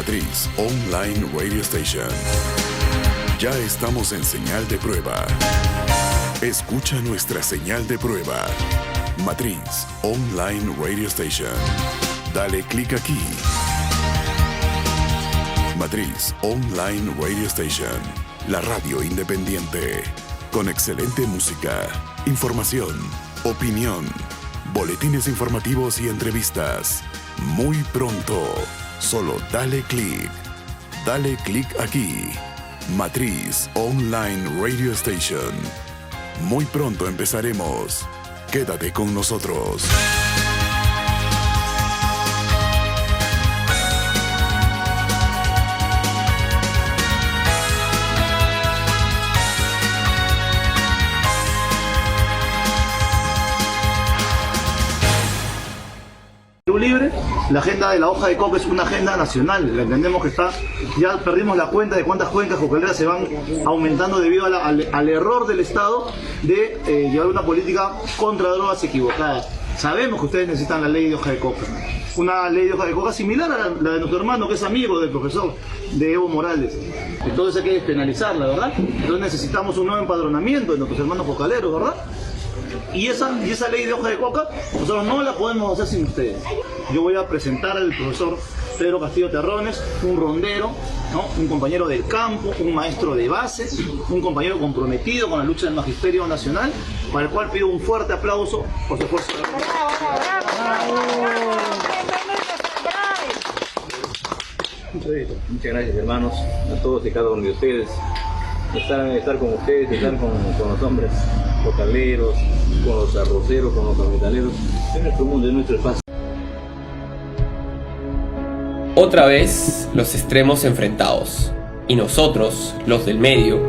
Matriz Online Radio Station. Ya estamos en señal de prueba. Escucha nuestra señal de prueba. Matriz Online Radio Station. Dale clic aquí. Matriz Online Radio Station. La radio independiente. Con excelente música, información, opinión, boletines informativos y entrevistas. Muy pronto. Solo dale clic. Dale clic aquí. Matriz Online Radio Station. Muy pronto empezaremos. Quédate con nosotros. Libre, la agenda de la hoja de coca es una agenda nacional, entendemos que ya perdimos la cuenta de cuántas cuencas cocaleras se van aumentando debido al error del Estado de llevar una política contra drogas equivocada. Sabemos que ustedes necesitan la ley de hoja de coca, una ley de hoja de coca similar a la de nuestro hermano que es amigo del profesor de Evo Morales. Entonces hay que despenalizarla, ¿verdad? Entonces necesitamos un nuevo empadronamiento de nuestros hermanos cocaleros, ¿verdad? Y esa ley de hoja de coca, nosotros no la podemos hacer sin ustedes. Yo voy a presentar al profesor Pedro Castillo Terrones, un rondero, ¿no? Un compañero del campo, un maestro de base, un compañero comprometido con la lucha del magisterio nacional, para el cual pido un fuerte aplauso por su esfuerzo. Muchas gracias, hermanos, a todos y cada uno de ustedes. Estar con ustedes, estar con los hombres cocaleros, con los arroceros, con los capitaleros, es nuestro mundo, es nuestro espacio. Otra vez los extremos enfrentados, y nosotros, los del medio,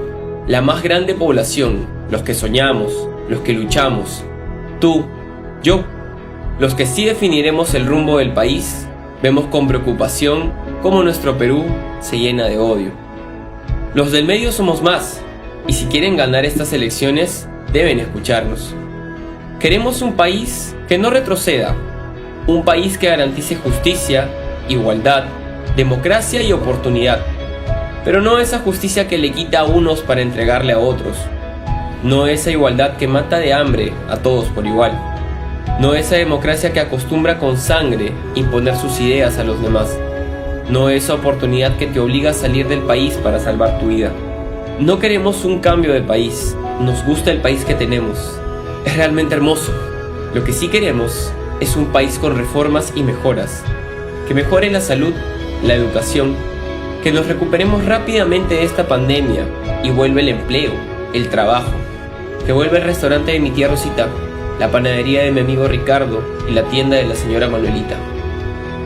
la más grande población, los que soñamos, los que luchamos, tú, yo, los que sí definiremos el rumbo del país, vemos con preocupación cómo nuestro Perú se llena de odio. Los del medio somos más, y si quieren ganar estas elecciones, deben escucharnos. Queremos un país que no retroceda, un país que garantice justicia, igualdad, democracia y oportunidad, pero no esa justicia que le quita a unos para entregarle a otros, no esa igualdad que mata de hambre a todos por igual, no esa democracia que acostumbra con sangre imponer sus ideas a los demás, no esa oportunidad que te obliga a salir del país para salvar tu vida. No queremos un cambio de país, nos gusta el país que tenemos, es realmente hermoso. Lo que sí queremos es un país con reformas y mejoras, que mejore la salud, la educación, que nos recuperemos rápidamente de esta pandemia y vuelva el empleo, el trabajo, que vuelva el restaurante de mi tía Rosita, la panadería de mi amigo Ricardo y la tienda de la señora Manuelita.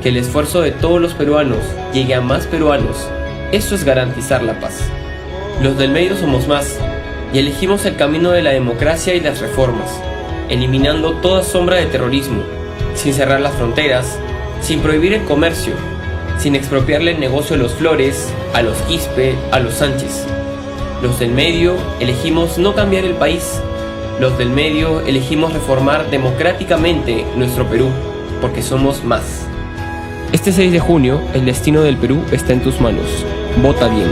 Que el esfuerzo de todos los peruanos llegue a más peruanos, eso es garantizar la paz. Los del medio somos más, y elegimos el camino de la democracia y las reformas, eliminando toda sombra de terrorismo, sin cerrar las fronteras, sin prohibir el comercio, sin expropiarle el negocio a los Flores, a los Quispe, a los Sánchez. Los del medio elegimos no cambiar el país, los del medio elegimos reformar democráticamente nuestro Perú, porque somos más. Este 6 de junio, el destino del Perú está en tus manos. Vota bien.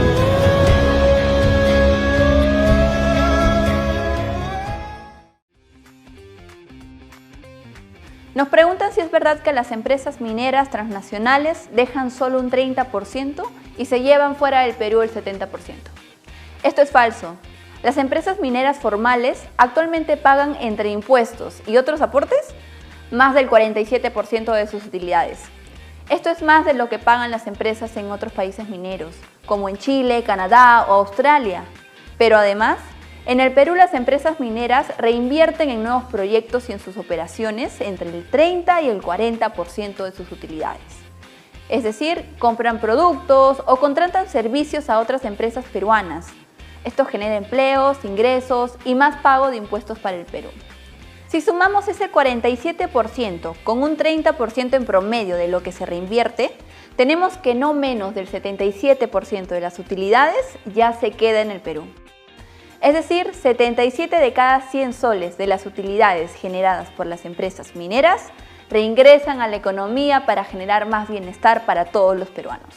Nos preguntan si es verdad que las empresas mineras transnacionales dejan solo un 30% y se llevan fuera del Perú el 70%. Esto es falso. Las empresas mineras formales actualmente pagan entre impuestos y otros aportes más del 47% de sus utilidades. Esto es más de lo que pagan las empresas en otros países mineros, como en Chile, Canadá o Australia. Pero además, en el Perú las empresas mineras reinvierten en nuevos proyectos y en sus operaciones entre el 30 y el 40% de sus utilidades. Es decir, compran productos o contratan servicios a otras empresas peruanas. Esto genera empleos, ingresos y más pago de impuestos para el Perú. Si sumamos ese 47% con un 30% en promedio de lo que se reinvierte, tenemos que no menos del 77% de las utilidades ya se queda en el Perú. Es decir, 77 de cada 100 soles de las utilidades generadas por las empresas mineras reingresan a la economía para generar más bienestar para todos los peruanos.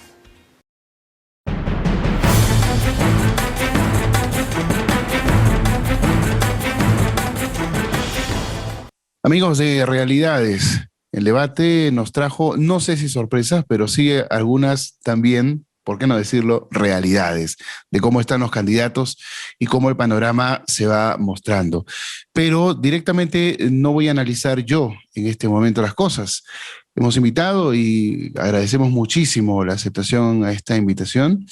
Amigos de Realidades, el debate nos trajo, no sé si sorpresas, pero sí algunas también, ¿por qué no decirlo?, realidades de cómo están los candidatos y cómo el panorama se va mostrando. Pero directamente no voy a analizar yo en este momento las cosas. Hemos invitado y agradecemos muchísimo la aceptación a esta invitación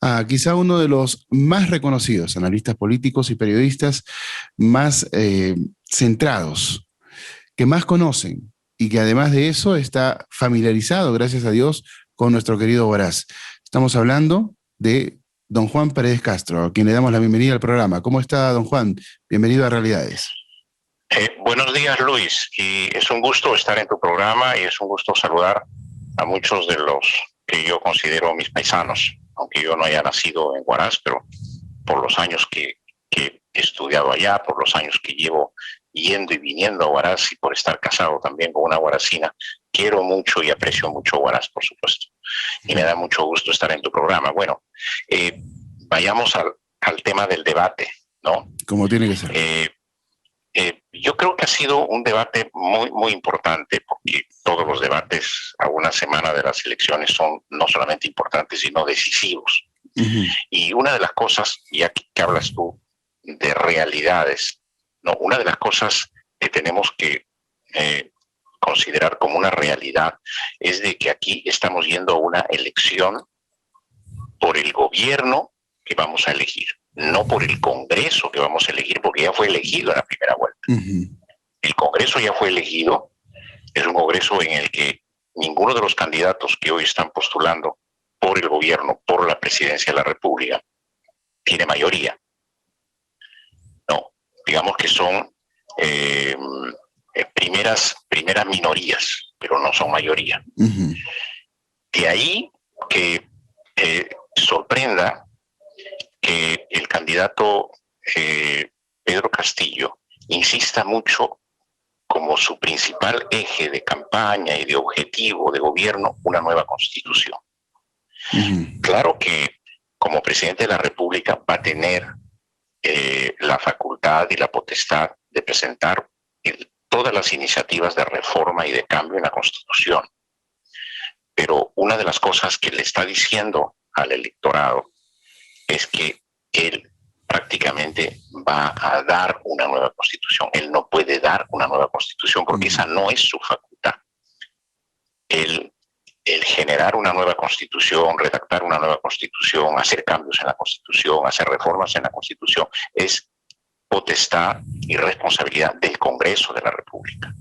a quizá uno de los más reconocidos analistas políticos y periodistas más centrados, que más conocen y que además de eso está familiarizado, gracias a Dios, con nuestro querido Huaraz. Estamos hablando de don Juan Paredes Castro, a quien le damos la bienvenida al programa. ¿Cómo está, don Juan? Bienvenido a Realidades. Buenos días, Luis, y es un gusto estar en tu programa y es un gusto saludar a muchos de los que yo considero mis paisanos, aunque yo no haya nacido en Huaraz, pero por los años que he estudiado allá, por los años que llevo yendo y viniendo a Huaraz y por estar casado también con una huaracina, quiero mucho y aprecio mucho Huaraz, por supuesto. Y me da mucho gusto estar en tu programa. Bueno, vayamos al tema del debate, ¿no? Como tiene que ser. Yo creo que ha sido un debate muy, muy importante, porque todos los debates a una semana de las elecciones son no solamente importantes, sino decisivos. Uh-huh. Y una de las cosas, ya que hablas tú de realidades, ¿no? Una de las cosas que tenemos que considerar como una realidad es de que aquí estamos yendo a una elección por el gobierno que vamos a elegir, no por el Congreso que vamos a elegir, porque ya fue elegido en la primera vuelta. Uh-huh. El Congreso ya fue elegido, es un Congreso en el que ninguno de los candidatos que hoy están postulando por el gobierno, por la presidencia de la República, tiene mayoría. No, digamos que son primeras minorías, pero no son mayoría. Uh-huh. De ahí que sorprenda que el candidato Pedro Castillo insista mucho como su principal eje de campaña y de objetivo de gobierno una nueva constitución. Uh-huh. Claro que como presidente de la República va a tener la facultad y la potestad de presentar todas las iniciativas de reforma y de cambio en la Constitución. Pero una de las cosas que le está diciendo al electorado es que él prácticamente va a dar una nueva constitución. Él no puede dar una nueva constitución porque esa no es su facultad. El generar una nueva constitución, redactar una nueva constitución, hacer cambios en la constitución, hacer reformas en la constitución, es potestad y responsabilidad del Congreso de la República.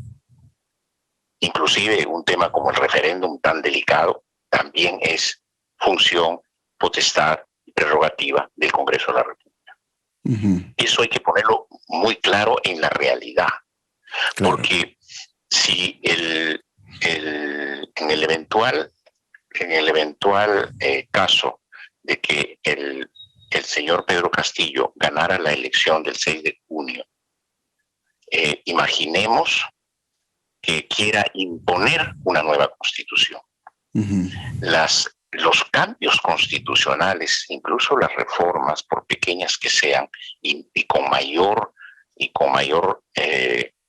Inclusive un tema como el referéndum tan delicado también es función, potestad y prerrogativa del Congreso de la República. Uh-huh. Eso hay que ponerlo muy claro en la realidad, claro. Porque si en el eventual caso de que el señor Pedro Castillo ganara la elección del 6 de junio, imaginemos que quiera imponer una nueva constitución. Uh-huh. Los cambios constitucionales, incluso las reformas, por pequeñas que sean, y con mayor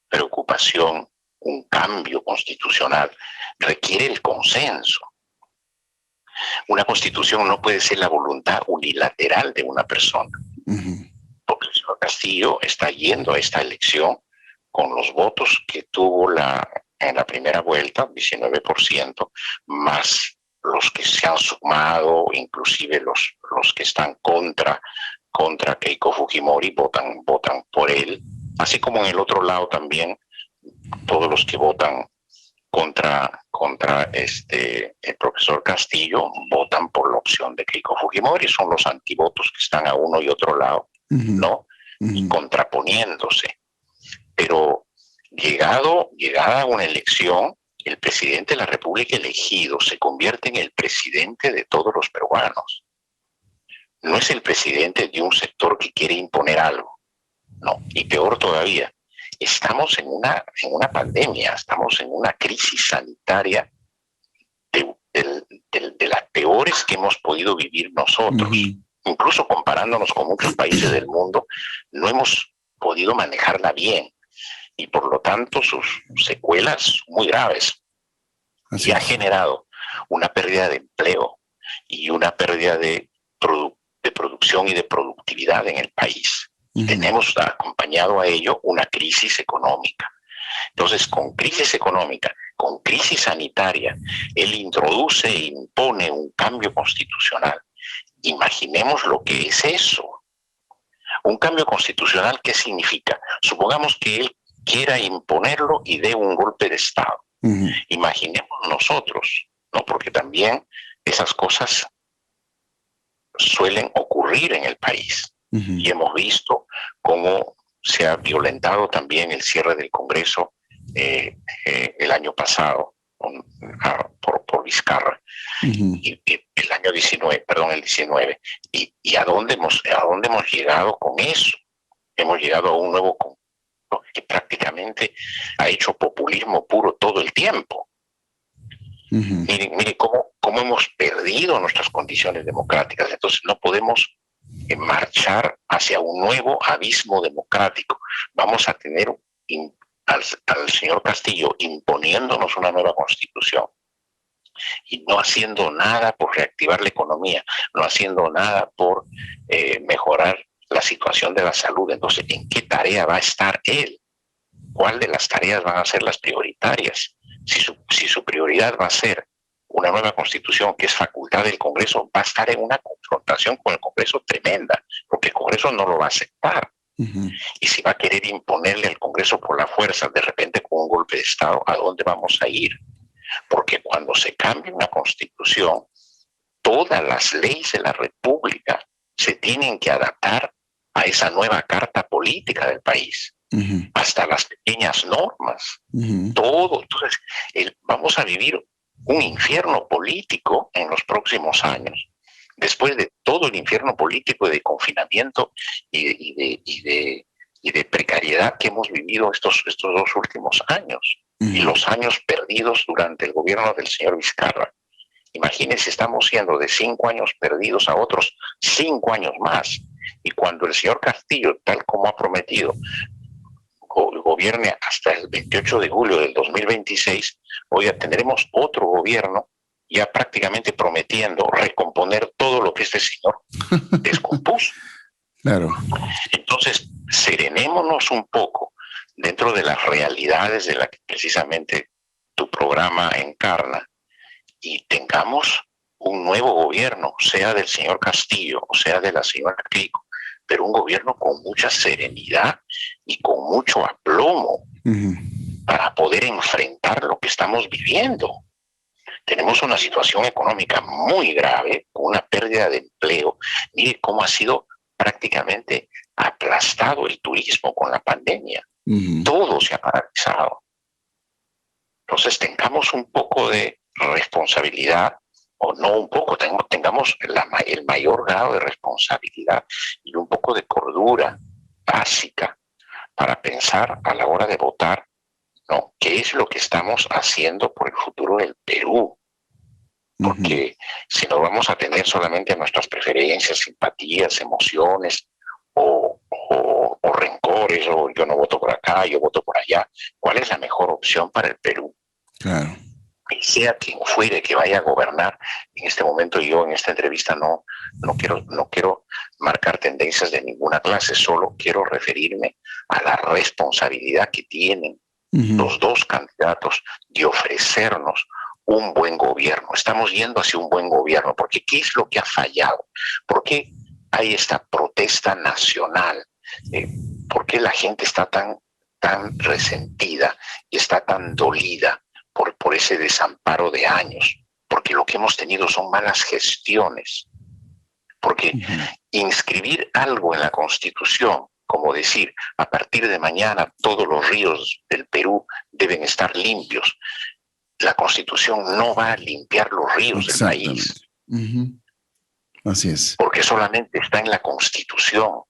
preocupación, un cambio constitucional requiere el consenso. Una constitución no puede ser la voluntad unilateral de una persona. Uh-huh. Porque el señor Castillo está yendo a esta elección con los votos que tuvo en la primera vuelta, 19%, más los que se han sumado, inclusive los que están contra Keiko Fujimori, votan por él, así como en el otro lado también todos los que votan contra el profesor Castillo votan por la opción de Keiko Fujimori, son los antivotos que están a uno y otro lado, uh-huh. ¿no? Uh-huh. Y contraponiéndose. Pero llegada a una elección, el presidente de la República elegido se convierte en el presidente de todos los peruanos. No es el presidente de un sector que quiere imponer algo. No, y peor todavía, estamos en una pandemia, estamos en una crisis sanitaria de las peores que hemos podido vivir nosotros. Uh-huh. Incluso comparándonos con muchos países del mundo, no hemos podido manejarla bien. y por lo tanto sus secuelas muy graves. Y ha generado una pérdida de empleo y una pérdida de producción y de productividad en el país. Y tenemos acompañado a ello una crisis económica. Entonces, con crisis económica, con crisis sanitaria, él introduce e impone un cambio constitucional. Imaginemos lo que es eso. Un cambio constitucional, ¿qué significa? Supongamos que él quiera imponerlo y dé un golpe de Estado. Imaginemos nosotros, ¿no? Porque también esas cosas suelen ocurrir en el país. Y hemos visto cómo se ha violentado también el cierre del Congreso el año pasado por Vizcarra. Y el año 19, perdón, el 19. ¿Y a dónde hemos llegado con eso? Hemos llegado a un nuevo Congreso que prácticamente ha hecho populismo puro todo el tiempo. Mire cómo hemos perdido nuestras condiciones democráticas. Entonces no podemos marchar hacia un nuevo abismo democrático. Vamos a tener al señor Castillo imponiéndonos una nueva constitución y no haciendo nada por reactivar la economía, no haciendo nada por mejorar la situación de la salud. Entonces, ¿en qué tarea va a estar él? ¿Cuál de las tareas van a ser las prioritarias? Si su prioridad va a ser una nueva constitución que es facultad del Congreso, va a estar en una confrontación con el Congreso tremenda, porque el Congreso no lo va a aceptar. Y si va a querer imponerle al Congreso por la fuerza, de repente con un golpe de Estado, ¿a dónde vamos a ir? Porque cuando se cambie una constitución, todas las leyes de la República se tienen que adaptar a esa nueva carta política del país, hasta las pequeñas normas, todo. Entonces, vamos a vivir un infierno político en los próximos años, después de todo el infierno político de confinamiento y de precariedad que hemos vivido estos 2 últimos años, y los años perdidos durante el gobierno del señor Vizcarra. Imagínense, estamos siendo de 5 años perdidos a otros 5 años más. Y cuando el señor Castillo, tal como ha prometido, gobierne hasta el 28 de julio del 2026, hoy tendremos otro gobierno ya prácticamente prometiendo recomponer todo lo que este señor descompuso. Claro. Entonces, serenémonos un poco dentro de las realidades de las que precisamente tu programa encarna, y tengamos un nuevo gobierno, sea del señor Castillo o sea de la señora Keiko, pero un gobierno con mucha serenidad y con mucho aplomo para poder enfrentar lo que estamos viviendo. Tenemos una situación económica muy grave, con una pérdida de empleo. Mire cómo ha sido prácticamente aplastado el turismo con la pandemia. Todo se ha paralizado. Entonces tengamos un poco de responsabilidad, o no un poco, tengamos el mayor grado de responsabilidad y un poco de cordura básica para pensar a la hora de votar, ¿no? ¿Qué es lo que estamos haciendo por el futuro del Perú? Porque si nos vamos a tener solamente a nuestras preferencias, simpatías, emociones o rencores, o yo no voto por acá, yo voto por allá, ¿cuál es la mejor opción para el Perú? Claro. Y sea quien fuere que vaya a gobernar, en este momento yo en esta entrevista no quiero marcar tendencias de ninguna clase, solo quiero referirme a la responsabilidad que tienen los dos candidatos de ofrecernos un buen gobierno. Estamos yendo hacia un buen gobierno, porque ¿qué es lo que ha fallado? ¿Por qué hay esta protesta nacional? ¿Por qué la gente está tan resentida y está tan dolida por ese desamparo de años? Porque lo que hemos tenido son malas gestiones. Porque inscribir algo en la Constitución, como decir, a partir de mañana todos los ríos del Perú deben estar limpios, la Constitución no va a limpiar los ríos del país. Así es. Porque solamente está en la Constitución.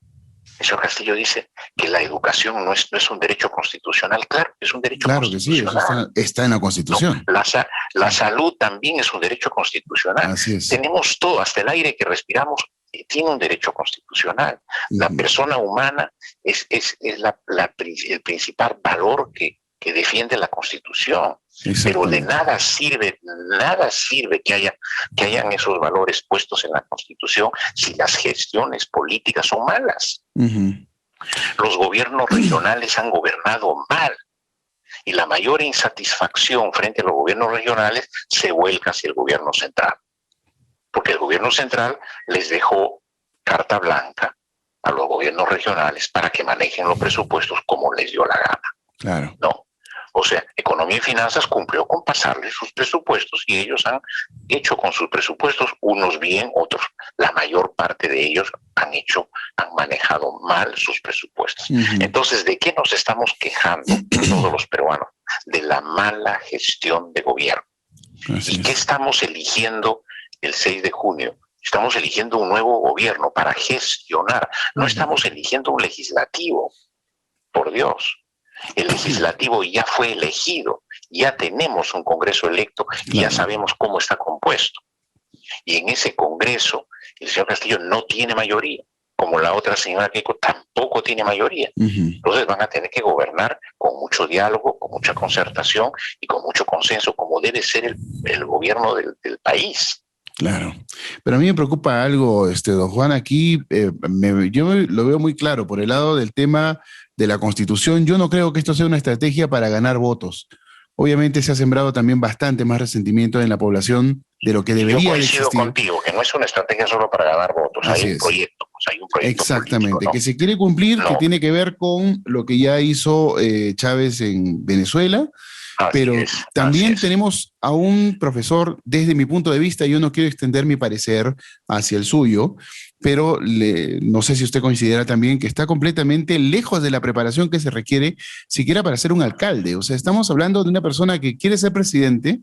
El señor Castillo dice que la educación no es un derecho constitucional. Claro que es un derecho constitucional. Claro que sí, eso está en la Constitución. No, la salud también es un derecho constitucional. Así es. Tenemos todo, hasta el aire que respiramos tiene un derecho constitucional. La persona humana es el principal valor que defiende la Constitución. Pero de nada sirve que hayan esos valores puestos en la Constitución si las gestiones políticas son malas. Los gobiernos regionales han gobernado mal y la mayor insatisfacción frente a los gobiernos regionales se vuelca hacia el gobierno central, porque el gobierno central les dejó carta blanca a los gobiernos regionales para que manejen los presupuestos como les dio la gana. Claro. ¿No? O sea, Economía y Finanzas cumplió con pasarles sus presupuestos y ellos han hecho con sus presupuestos, unos bien, otros, la mayor parte de ellos han manejado mal sus presupuestos. Entonces, ¿de qué nos estamos quejando todos los peruanos? De la mala gestión de gobierno. ¿Y qué estamos eligiendo el 6 de junio? Estamos eligiendo un nuevo gobierno para gestionar. No estamos eligiendo un legislativo, por Dios. El legislativo ya fue elegido, ya tenemos un Congreso electo y ya sabemos cómo está compuesto. Y en ese Congreso, el señor Castillo no tiene mayoría, como la otra señora Keiko tampoco tiene mayoría. Entonces van a tener que gobernar con mucho diálogo, con mucha concertación y con mucho consenso, como debe ser el gobierno del país. Claro, pero a mí me preocupa algo, don Juan, aquí yo lo veo muy claro por el lado del tema de la Constitución. Yo no creo que esto sea una estrategia para ganar votos. Obviamente se ha sembrado también bastante más resentimiento en la población de lo que debería de existir. Yo coincido contigo, que no es una estrategia solo para ganar votos, hay un proyecto. Hay un proyecto exactamente, político, ¿no? Que se quiere cumplir, que tiene que ver con lo que ya hizo Chávez en Venezuela. Pero también tenemos a un profesor, desde mi punto de vista, yo no quiero extender mi parecer hacia el suyo, pero no sé si usted considera también que está completamente lejos de la preparación que se requiere siquiera para ser un alcalde. O sea, estamos hablando de una persona que quiere ser presidente,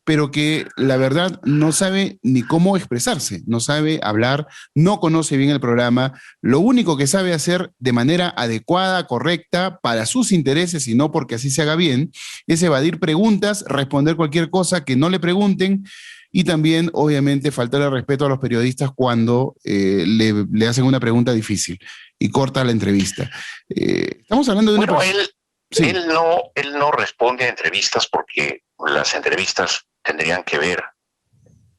pero que la verdad no sabe ni cómo expresarse, no sabe hablar, no conoce bien el programa. Lo único que sabe hacer de manera adecuada, correcta, para sus intereses y no porque así se haga bien, es evadir preguntas, responder cualquier cosa que no le pregunten y también, obviamente, faltar el respeto a los periodistas cuando le hacen una pregunta difícil y corta la entrevista. Estamos hablando de una persona... Él no responde a entrevistas porque las entrevistas tendrían que ver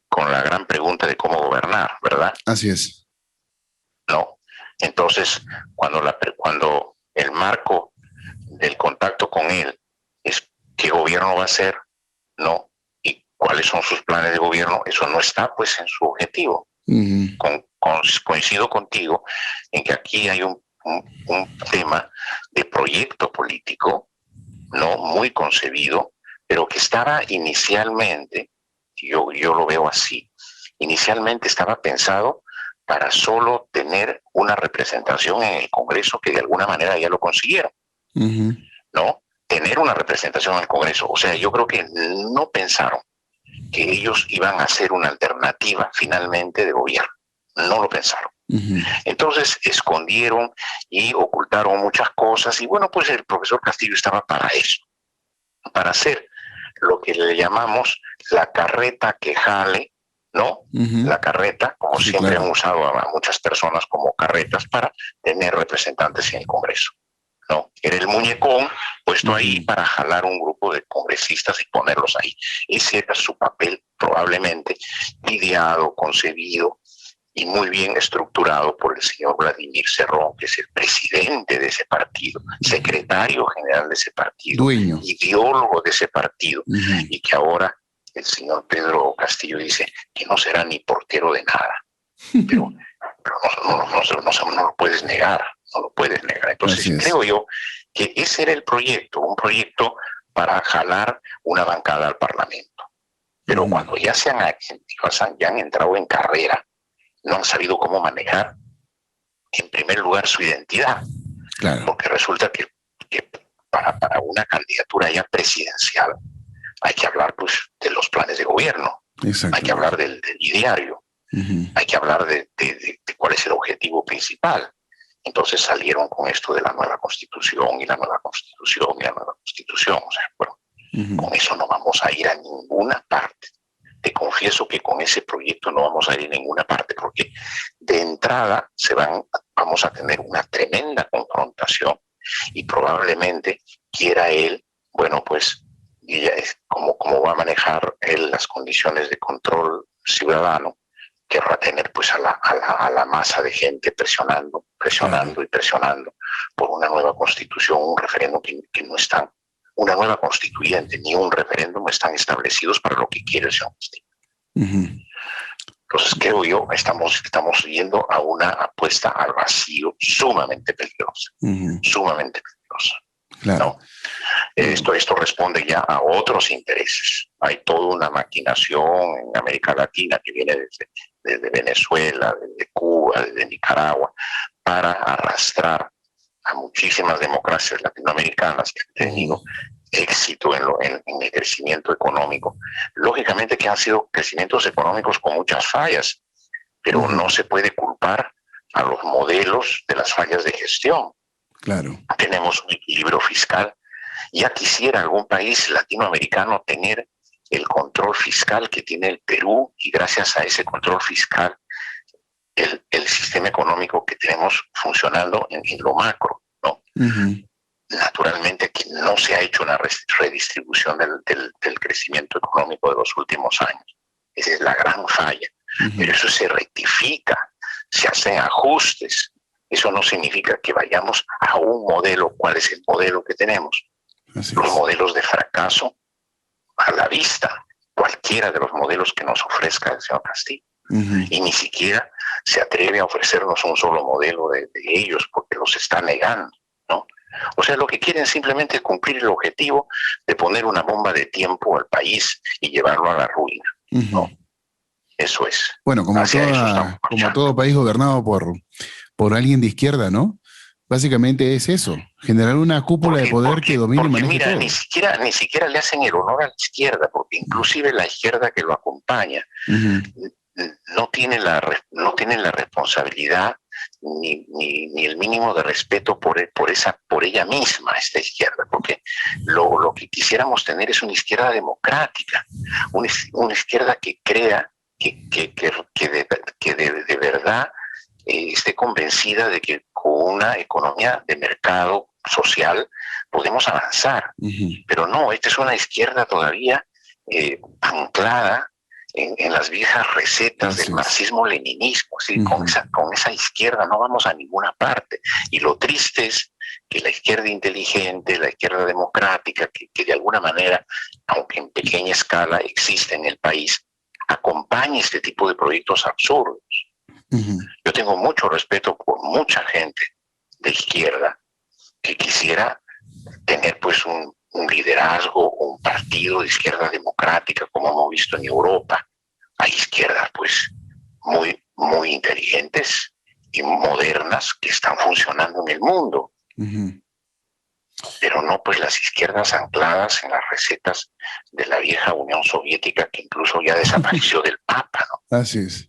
con la gran pregunta de cómo gobernar, ¿verdad? Así es. No. Entonces, cuando el marco del contacto con él es qué gobierno va a hacer, no, y cuáles son sus planes de gobierno, eso no está pues en su objetivo. Coincido contigo en que aquí hay un tema de proyecto político, no muy concebido, pero que estaba inicialmente, yo lo veo así, inicialmente estaba pensado para solo tener una representación en el Congreso, que de alguna manera ya lo consiguieron, ¿no? Tener una representación en el Congreso. O sea, yo creo que no pensaron que ellos iban a ser una alternativa finalmente de gobierno. No lo pensaron. Entonces escondieron y ocultaron muchas cosas y bueno, pues el profesor Castillo estaba para eso, para hacer lo que le llamamos la carreta que jale, ¿no? La carreta, como siempre han usado a muchas personas como carretas para tener representantes en el Congreso, ¿no? Era el muñecón puesto ahí para jalar un grupo de congresistas y ponerlos ahí. Ese era su papel, probablemente ideado, concebido y muy bien estructurado por el señor Vladimir Cerrón, que es el presidente de ese partido, secretario general de ese partido, dueño, ideólogo de ese partido, y que ahora el señor Pedro Castillo dice que no será ni portero de nada. Pero no lo puedes negar, no lo puedes negar. Entonces creo yo que ese era el proyecto, un proyecto para jalar una bancada al Parlamento. Pero cuando ya ya han entrado en carrera, no han sabido cómo manejar, en primer lugar, su identidad. Claro. Porque resulta que para una candidatura ya presidencial hay que hablar pues, de los planes de gobierno, hay que hablar del ideario, hay que hablar de cuál es el objetivo principal. Entonces salieron con esto de la nueva constitución y la nueva constitución y la nueva constitución. O sea, bueno, con eso no vamos a ir a ninguna parte. Te confío confieso que con ese proyecto no vamos a ir a ninguna parte, porque de entrada vamos a tener una tremenda confrontación y probablemente quiera él, bueno, pues, y ya es como va a manejar él las condiciones de control ciudadano, querrá tener pues a la masa de gente presionando y presionando por una nueva constitución, un referéndum que no están, una nueva constituyente ni un referéndum están establecidos para lo que quiere el señor Castillo. Entonces creo yo, estamos yendo a una apuesta al vacío sumamente peligrosa, sumamente peligrosa. Claro. ¿No? Esto responde ya a otros intereses. Hay toda una maquinación en América Latina que viene desde Venezuela, desde Cuba, desde Nicaragua, para arrastrar a muchísimas democracias latinoamericanas que han tenido éxito en el crecimiento económico. Lógicamente que han sido crecimientos económicos con muchas fallas, pero no se puede culpar a los modelos de las fallas de gestión. Claro. Tenemos un equilibrio fiscal. Ya quisiera algún país latinoamericano tener el control fiscal que tiene el Perú, y gracias a ese control fiscal el sistema económico que tenemos funcionando en lo macro, ¿no? Naturalmente que no se ha hecho una redistribución del crecimiento económico de los últimos años. Esa es la gran falla. Pero eso se rectifica, se hacen ajustes. Eso no significa que vayamos a un modelo. ¿Cuál es el modelo que tenemos? Los modelos de fracaso a la vista, cualquiera de los modelos que nos ofrezca el señor Castillo. Y ni siquiera se atreve a ofrecernos un solo modelo de ellos, porque los está negando, ¿no? O sea, lo que quieren simplemente es cumplir el objetivo de poner una bomba de tiempo al país y llevarlo a la ruina, ¿no? Eso es. Bueno, como todo país gobernado por alguien de izquierda, ¿no? Básicamente es eso, generar una cúpula de poder que domine y maneje mira, todo. Ni siquiera le hacen el honor a la izquierda, porque inclusive la izquierda que lo acompaña no tiene la responsabilidad ni el mínimo de respeto por ella misma, esta izquierda, porque lo que quisiéramos tener es una izquierda democrática, una izquierda que crea que de verdad esté convencida de que con una economía de mercado social podemos avanzar. Pero no, esta es una izquierda todavía anclada en las viejas recetas del marxismo-leninismo. ¿Sí? Con esa izquierda no vamos a ninguna parte. Y lo triste es que la izquierda inteligente, la izquierda democrática, que de alguna manera, aunque en pequeña escala existe en el país, acompañe este tipo de proyectos absurdos. Yo tengo mucho respeto por mucha gente de izquierda que quisiera tener pues un liderazgo, un partido de izquierda democrática como hemos visto en Europa. Hay izquierdas pues muy inteligentes y modernas que están funcionando en el mundo. Pero no pues las izquierdas ancladas en las recetas de la vieja Unión Soviética, que incluso ya desapareció del Papa, ¿no? Así es.